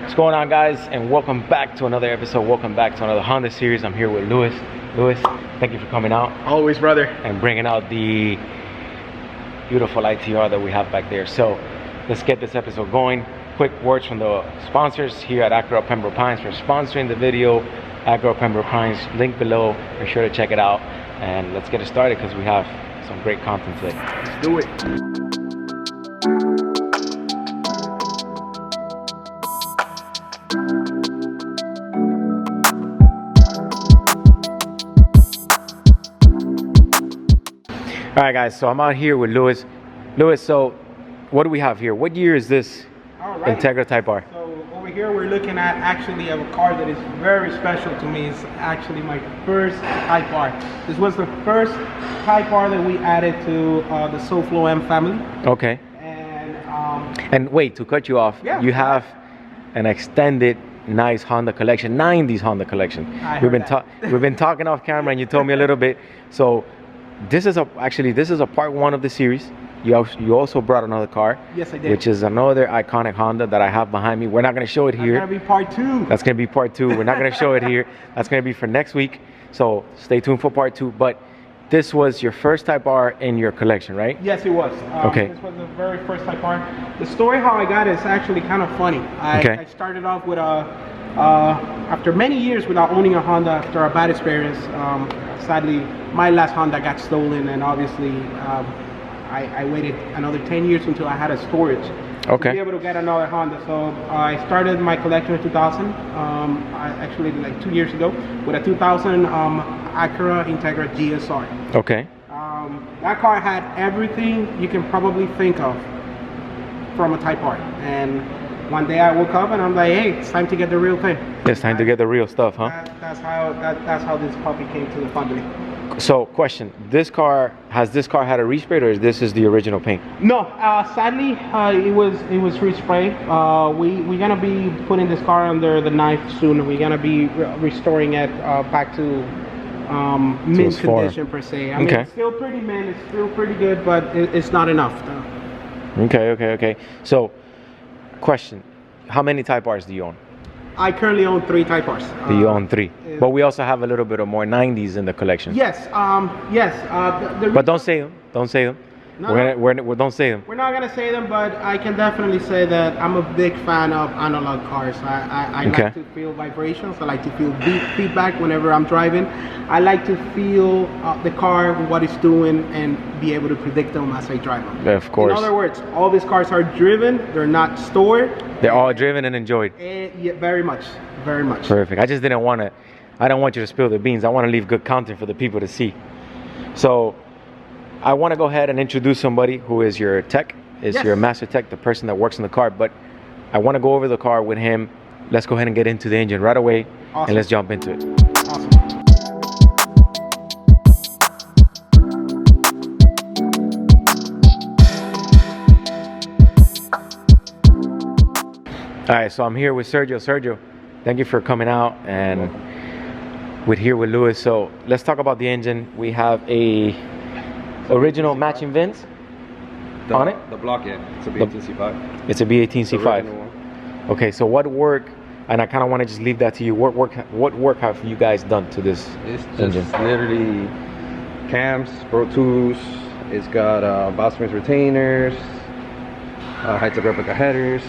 What's going on, guys, and welcome back to another episode. Welcome back to another Honda series. I'm here with Louis. Louis, thank you for coming out. Always, brother. And bringing out the beautiful ITR that we have back there. So let's get this episode going. Quick words from the sponsors here at Acura Pembroke Pines for sponsoring the video. Acura Pembroke Pines, link below. Make sure to check it out. And let's get it started because we have some great content today. Let's do it. All right, guys, so I'm out here with Louis. Louis, so what do we have here? What year is this Integra Type R? So over here we're looking at actually a car that is very special to me. It's actually my first Type R. This was the first Type R that we added to the SoFlo M family. Okay. And wait, to cut you off, you have an extended nice Honda collection, 90s Honda collection. We've been talking off camera and you told me a little bit. So this is a part one of the series. You also brought another car. Yes, I did. Which is another iconic Honda that I have behind me. We're not going to show it here. That's going to be part two. That's going to be part two. We're not going to show it here. That's going to be for next week. So stay tuned for part two. But this was your first Type R in your collection, right? Yes, it was. Okay. This was the very first Type R. The story how I got it is actually kind of funny. I started off with after many years without owning a Honda, after a bad experience. Sadly, my last Honda got stolen, and obviously I waited another 10 years until I had a storage to be able to get another Honda. So I started my collection in 2000, actually like 2 years ago, with a 2000 Acura Integra GSR. Okay. That car had everything you can probably think of from a Type R. And one day I woke up and I'm like, hey, it's time to get the real thing. It's time to get the real stuff, huh? That's how this puppy came to the family. So, question: has this car had a respray, or is this the original paint? No, sadly, it was respray. We're gonna be putting this car under the knife soon. We're gonna be restoring it back to mint condition per se. I mean, it's still pretty mint. It's still pretty good, but it's not enough, though. Okay. So, question: how many Type Rs do you own? I currently own 3 Type Rs. Do you own 3? But we also have a little bit of more 90s in the collection. Yes, yes. But don't say them. Don't say them. No, don't say them. We're not gonna say them, but I can definitely say that I'm a big fan of analog cars. I like to feel vibrations. I like to feel feedback whenever I'm driving. I like to feel the car, what it's doing, and be able to predict them as I drive them. Of course. In other words, all these cars are driven. They're not stored. They're all driven and enjoyed. Yeah, very much. Perfect. I just didn't want to. I don't want you to spill the beans. I want to leave good content for the people to see. So I want to go ahead and introduce somebody who is your tech, your master tech, the person that works in the car. But I want to go over the car with him. Let's go ahead and get into the engine right away. Awesome. And let's jump into it. Awesome. All right, so I'm here with Sergio. Sergio, thank you for coming out, and we're here with Louis. So let's talk about the engine. We have a original matching VINs on it. The block, yeah. It's a B18C5. It's a B18C5. Okay, so what work? And I kind of want to just leave that to you. What work have you guys done to this engine? It's just literally cams, Pro Tools. It's got Bosman's retainers, heights of replica headers.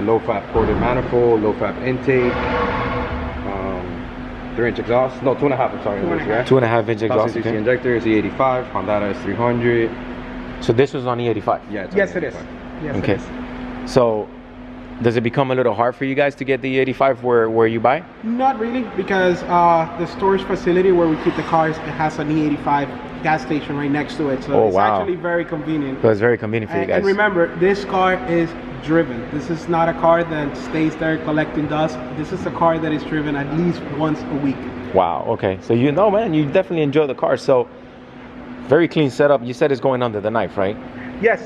Low fat ported manifold, low fat intake, 3-inch exhaust. No, 2.5. I'm sorry. 2.5-inch exhaust. CC injectors, E85, Honda S300. So this was on E85. Yeah. Yes, it is. Yes, okay. It is. So does it become a little hard for you guys to get the E85 where you buy? Not really, because the storage facility where we keep the cars, it has an E85 gas station right next to it. So it's actually very convenient. So it's very convenient for you guys. And remember, this car is driven. This is not a car that stays there collecting dust. This is a car that is driven at least once a week. Wow. Okay. So man, you definitely enjoy the car. So very clean setup. You said it's going under the knife, right? Yes.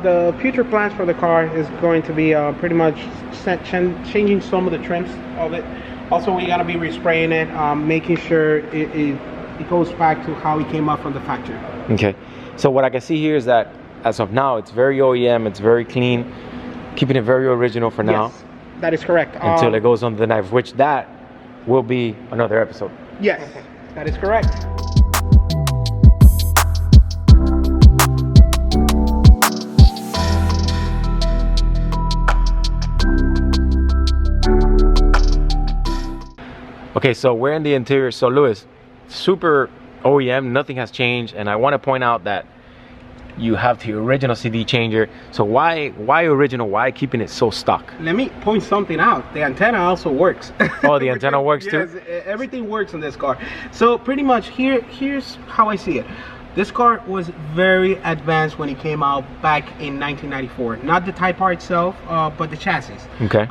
The future plans for the car is going to be pretty much changing some of the trims of it. Also, we're gonna be respraying it, making sure it goes back to how it came up from the factory. Okay. So what I can see here is that as of now, it's very OEM. It's very clean. Keeping it very original for now. That is correct. Until it goes under the knife, which that will be another episode. Yes, that is correct. Okay, so we're in the interior. So Louis, super OEM, nothing has changed, and I want to point out that you have the original CD changer. So why original? Why keeping it so stock? Let me point something out. The antenna also works. Oh, the antenna works too? Yes, everything works in this car. So pretty much here's how I see it. This car was very advanced when it came out back in 1994. Not the Type R itself, but the chassis. Okay.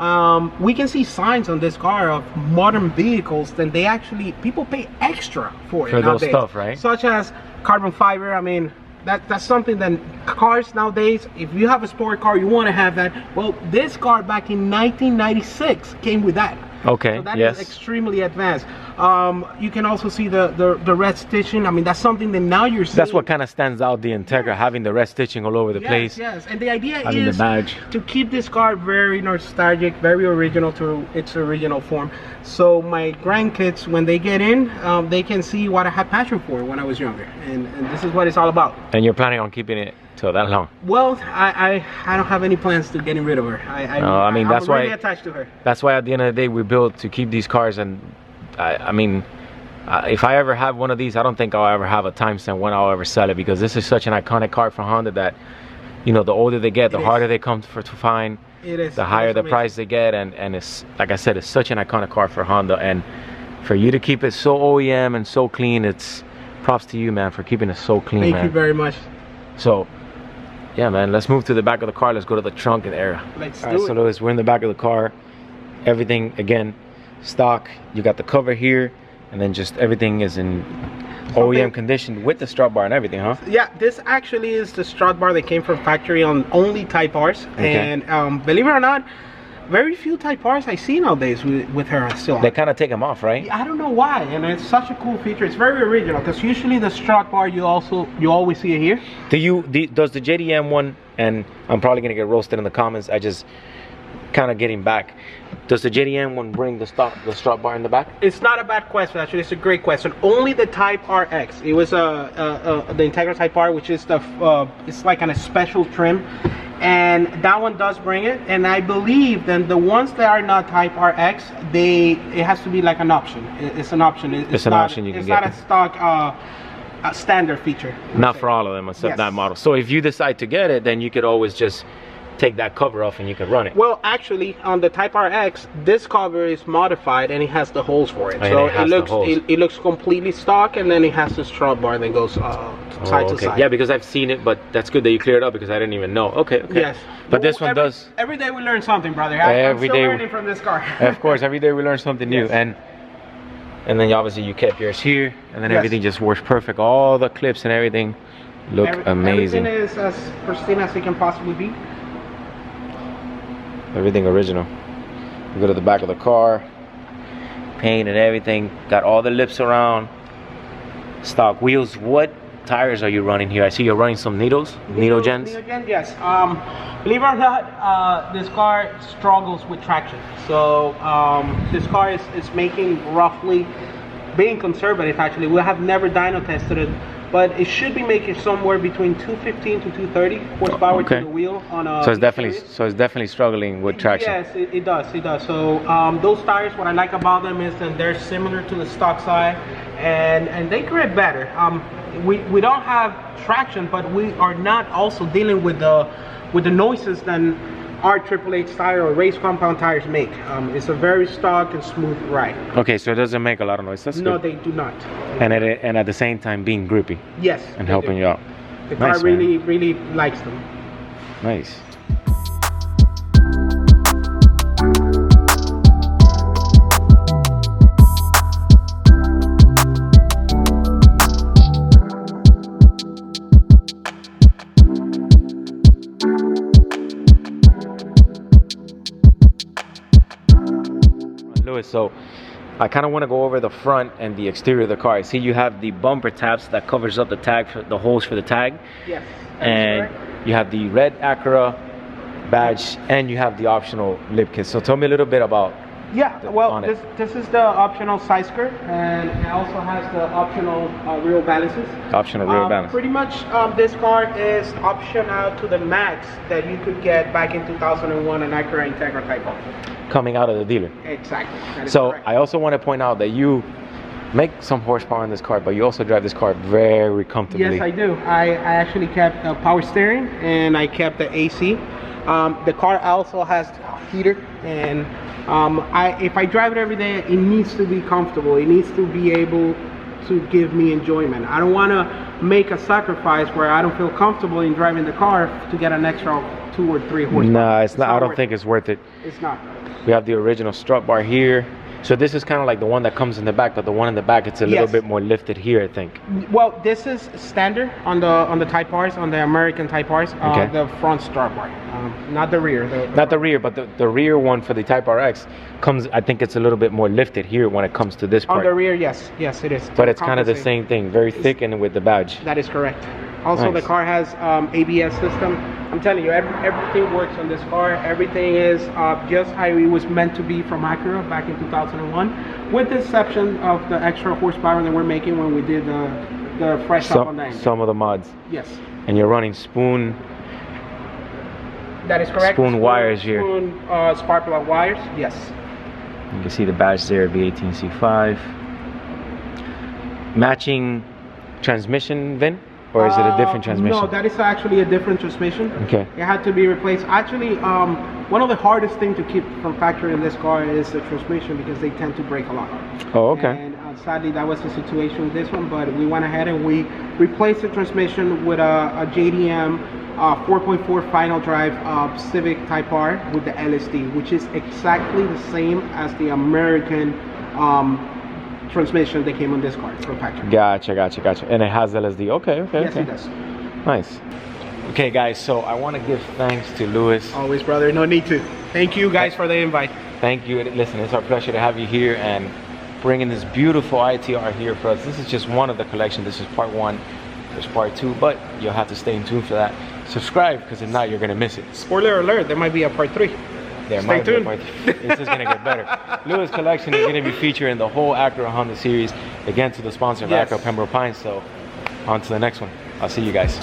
We can see signs on this car of modern vehicles that they actually, people pay extra for it for nowadays. Those stuff, right? Such as carbon fiber. I mean, that's something that cars nowadays, if you have a sport car, you want to have that. Well, this car back in 1996 came with that. Okay. So that yes. is extremely advanced. You can also see the red stitching. I mean, that's something that now you're seeing. That's what kind of stands out the Integra, having the red stitching all over the place. Yes, and the idea having is the badge. to keep this car very nostalgic, very original to its original form. So my grandkids, when they get in, they can see what I had passion for when I was younger, and this is what it's all about. And you're planning on keeping it till that long? Well, I don't have any plans to getting rid of her. I mean, that's I'm really why attached to her. That's why at the end of the day we build to keep these cars, and I mean, if I ever have one of these, I don't think I'll ever have a timestamp when I'll ever sell it, because this is such an iconic car for Honda that, you know, the older they get, the harder they come to find. It is. The higher the price they get, and it's, like I said, it's such an iconic car for Honda, and for you to keep it so OEM and so clean, it's props to you, man, for keeping it so clean. Thank you very much. So yeah, man, let's move to the back of the car. Let's go to the trunk area. Let's do it. do it. So Louis, we're in the back of the car. Everything, again, stock. You got the cover here, and then just everything is in OEM condition with the strut bar and everything, huh? Yeah, this actually is the strut bar that came from factory on only Type Rs. Okay. And believe it or not, very few Type Rs I see nowadays with her still on. They kind of take them off, right? I don't know why, and it's such a cool feature. It's very original, because usually the strut bar you always see it here. Does the JDM one, and I'm probably gonna get roasted in the comments, I just kind of getting back, does the JDM one bring the strut bar in the back? It's not a bad question, actually. It's a great question. Only the Type RX. It was the Integra Type R, which is it's like on a special trim, and that one does bring it. And I believe that the ones that are not Type RX, it has to be like an option. It's an option. It's an option you can get. It's not a stock a standard feature. Not for all of them, except that model. So if you decide to get it, then you could always just take that cover off and you can run it. Well, actually, on the Type RX, this cover is modified and it has the holes for it. And so it looks completely stock, and then it has the strut bar that goes side to side. Yeah, because I've seen it, but that's good that you cleared it up, because I didn't even know. Okay. Yes. But this one does. Every day we learn something, brother. I'm still learning from this car. Of course, every day we learn something new. And then obviously you kept yours here, and then everything just works perfect. All the clips and everything look amazing. Everything is as pristine as it can possibly be. Everything original. You go to the back of the car, paint and everything. Got all the lips around. Stock wheels. What tires are you running here? I see you're running some Needles. Neogens? Neogen, yes. Believe it or not, this car struggles with traction. So this car is making roughly, being conservative actually, we have never dyno tested it, but it should be making somewhere between 215 to 230 horsepower to the wheel on a. So it's definitely struggling with traction. Yes, it does. So those tires, what I like about them is that they're similar to the stock side, and they grip better. We don't have traction, but we are not also dealing with the noises that our Triple H tire or race compound tires make. It's a very stock and smooth ride. Okay, so it doesn't make a lot of noise. That's no, good. they do not. And at the same time being grippy. Yes. And helping you out. The car really likes them. Nice. So I kind of want to go over the front and the exterior of the car. I see you have the bumper tabs that covers up the tag, the holes for the tag. Yes. And you have the red Acura badge, and you have the optional lip kit. So tell me a little bit about. Yeah, well, this is the optional side skirt, and it also has the optional rear balances. Optional rear balance. Pretty much, this car is optional to the max that you could get back in 2001 an Acura Integra Type R. Coming out of the dealer. Exactly. That is So correct. I also want to point out that you make some horsepower in this car, but you also drive this car very comfortably. Yes, I do. I actually kept the power steering, and I kept the AC. The car also has a heater, and if I drive it every day, it needs to be comfortable. It needs to be able to give me enjoyment. I don't want to make a sacrifice where I don't feel comfortable in driving the car to get an extra 2 or 3 horsepower. Nah, it's not. I don't think it's worth it. It's not. We have the original strut bar here. So this is kind of like the one that comes in the back, but the one in the back, it's a little bit more lifted here, I think. Well, this is standard on the Type Rs, on the American Type Rs. The front strut bar, not the rear. Not the rear, but the rear one for the Type RX comes. I think it's a little bit more lifted here when it comes to this part. On the rear, yes, it is. But it's kind of the same thing, very thick and with the badge. That is correct. Also, Nice. the car has ABS system. I'm telling you, everything works on this car. Everything is just how it was meant to be from Acura back in 2001, with the exception of the extra horsepower that we're making when we did the fresh up on the engine. Some of the mods. Yes. And you're running spoon. That is correct. Spoon wires here. Spoon spark plug wires. Yes. You can see the badge there, V18C5. Matching transmission VIN? Or is it a different transmission? No, that is actually a different transmission. Okay. It had to be replaced. Actually, one of the hardest things to keep from factory in this car is the transmission, because they tend to break a lot. Oh, okay. And sadly, that was the situation with this one, but we went ahead and we replaced the transmission with a JDM 4.4 final drive Civic Type R with the LSD, which is exactly the same as the American transmission that came on this car from factory. Gotcha. And it has LSD. Okay. Yes, it does. Nice. Okay, guys, so I want to give thanks to Louis. Always, brother. No need to. Thank you guys for the invite. Thank you. Listen, it's our pleasure to have you here and bringing this beautiful ITR here for us. This is just one of the collection. This is part 1. There's part 2, but you'll have to stay in tune for that. Subscribe, because if not, you're going to miss it. Spoiler alert, there might be a part 3. Stay tuned. This is going to get better. Louis' collection is going to be featuring the whole Acura Honda series, again to the sponsor of Acura Pembroke Pines. So on to the next one. I'll see you guys.